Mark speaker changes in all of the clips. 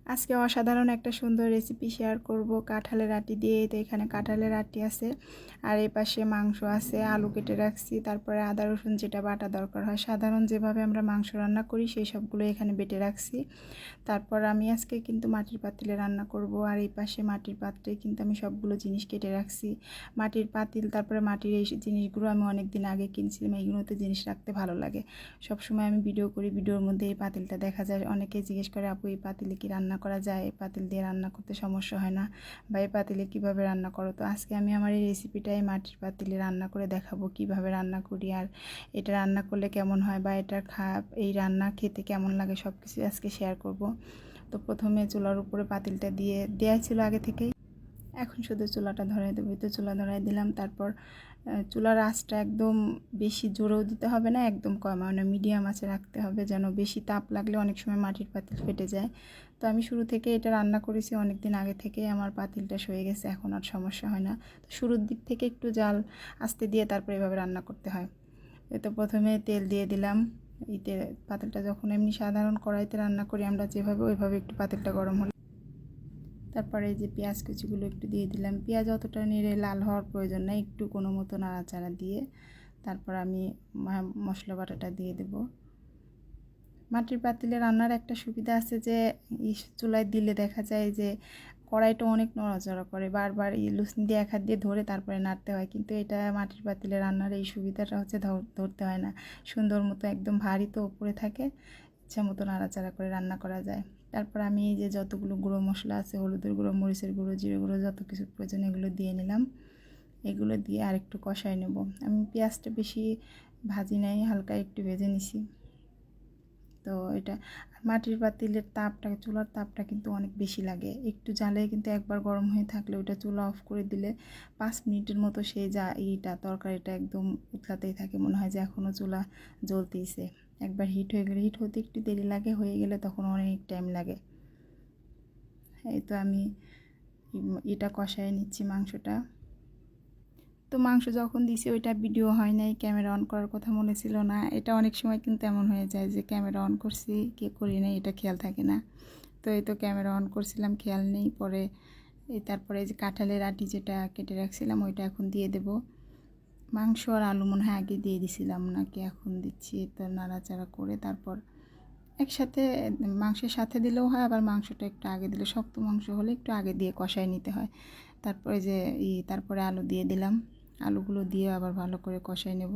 Speaker 1: আজকে অসাধারণ একটা সুন্দর রেসিপি শেয়ার করব কাঁঠালের আটি দিয়ে। তো এখানে কাঁঠালের আটি আছে, আর এই পাশে মাংস আছে, আলু কেটে রাখছি, তারপরে আদা রসুন যেটা বাটা দরকার হয় সাধারণ যেভাবে আমরা মাংস রান্না করি সেই সবগুলো এখানে বেটে রাখছি। তারপর আমি আজকে কিন্তু মাটির পাতিলে রান্না করব, আর এই পাশে মাটির পাত্রে কিন্তু আমি সবগুলো জিনিস কেটে রাখছি। মাটির পাতিল, তারপরে মাটির এই জিনিসগুলো আমি অনেক দিন আগে কিনছিলাম, এইগুলোতে জিনিস রাখতে ভালো লাগে। সবসময় আমি ভিডিও করি, ভিডিওর মধ্যে এই পাতিলটা দেখা যায়, অনেকে জিজ্ঞেস করে আপু এই পাতিলে কি রান্না করা যায়, এই পাতিল দিয়ে রান্না করতে সমস্যা হয় না, বা এই পাতিলে কীভাবে রান্না করো। তো আজকে আমি আমার এই রেসিপিটাই মাটির পাতিলে রান্না করে দেখাবো কিভাবে রান্না করি, আর এটা রান্না করলে কেমন হয়, বা এটার এই রান্না খেতে কেমন লাগে, সব কিছু আজকে শেয়ার করব। তো প্রথমে চুলার উপরে পাতিলটা দিয়ে দেওয়া ছিল আগে থেকেই, এখন শুধু চুলাটা ধরাই দেবো। তো চুলা ধরাই দিলাম। তারপর চুলার আঁচটা একদম বেশি জোরেও দিতে হবে না, একদম কম, মানে মিডিয়াম আঁচে রাখতে হবে, যেন বেশি তাপ লাগলে অনেক সময় মাটির পাতিল ফেটে যায়। তো আমি শুরু থেকে এটা রান্না করেছি অনেক দিন আগে থেকে, আমার পাতিলটা সয়ে গেছে, এখন আর সমস্যা হয় না। তো শুরুর দিক থেকে একটু জাল আস্তে দিয়ে তারপর এভাবে রান্না করতে হয়। তো প্রথমে তেল দিয়ে দিলাম। এই পাতিলটা যখন এমনি সাধারণ কড়াইতে রান্না করি আমরা যেভাবে, ওইভাবে একটু পাতিলটা গরম হলে তারপরে এই যে পেঁয়াজ কুচিগুলো একটু দিয়ে দিলাম। পেঁয়াজ অতটা নেড়ে লাল হওয়ার প্রয়োজন নেই, একটু কোনো মতো নাড়াচাড়া দিয়ে তারপর আমি মশলা বাটাটা দিয়ে দেব। মাটির পাতিলে রান্নার একটা সুবিধা আছে যে চুলায় দিলে দেখা যায় যে কড়াইটা অনেক নড়াচড়া করে, বারবার লুসনি দিয়ে এক হাত দিয়ে ধরে তারপরে নাড়তে হয়, কিন্তু এটা মাটির পাতিলে রান্নার এই সুবিধাটা হচ্ছে ধরতে হয় না, সুন্দর মতো একদম ভারী তো উপরে থাকে, ইচ্ছা মতো নাড়াচাড়া করে রান্না করা যায়। তারপর আমি এই যে যতগুলো গুঁড়ো মশলা আছে, হলুদের গুঁড়ো, মরিচের গুঁড়ো, জিরে গুঁড়ো, যত কিছু প্রয়োজন এগুলো দিয়ে নিলাম। এগুলো দিয়ে আরেকটু কষাই নেব। আমি পেঁয়াজটা বেশি ভাজি নাই, হালকা একটু ভেজে নিছি। তো এটা মাটির পাতিলের তাপটা, চুলার তাপটা কিন্তু অনেক বেশি লাগে, একটু জ্বালে কিন্তু একবার গরম হয়ে থাকলে ওইটা চুলা অফ করে দিলে 5 মিনিটের মতো সেই তরকারিটা একদম উতলাতেই থাকে, মনে হয় যে এখনও চুলা জ্বলতেইছে। একবার হিট হয়ে গেলে, হিট হতে একটু দেরি লাগে, হয়ে গেলে তখন অনেক টাইম লাগে। এই তো আমি এটা কষায় নিচ্ছি মাংসটা। তো মাংস যখন দিছি ওইটা ভিডিও হয় নাই, ক্যামেরা অন করার কথা মনে ছিল না। এটা অনেক সময় কিন্তু এমন হয়ে যায় যে ক্যামেরা অন করছি কে করি নাই এটা খেয়াল থাকে না। তো এই তো ক্যামেরা অন করছিলাম, খেয়াল নেই। পরে তারপরে যে কাঁঠালের আটি যেটা কেটে রাখছিলাম ওইটা এখন দিয়ে দেব। মাংস আর আলু মনে হয় আগে দিয়ে দিছিলাম নাকি এখন দিচ্ছি। তো নাড়াচাড়া করে তারপর একসাথে মাংসের সাথে দিলেও হয়, আবার মাংসটা একটু আগে দিলে, শক্ত মাংস হলে একটু আগে দিয়ে কষায় নিতে হয়। তারপরে যে তারপরে আলু দিয়ে দিলাম, আলুগুলো দিয়ে আবার ভালো করে কষাই নেব।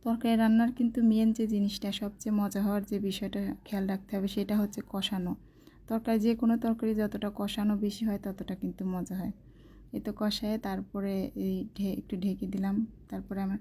Speaker 1: তরকারি রান্নার কিন্তু মেন যে জিনিসটা, সবচেয়ে মজা হওয়ার যে বিষয়টা খেয়াল রাখতে হবে সেটা হচ্ছে কষানো। তরকারি যে কোনো তরকারি যতটা কষানো বেশি হয় ততটা কিন্তু মজা হয়। এই তো কষায় তারপরে একটু ঢেকে দিলাম। তারপরে আমার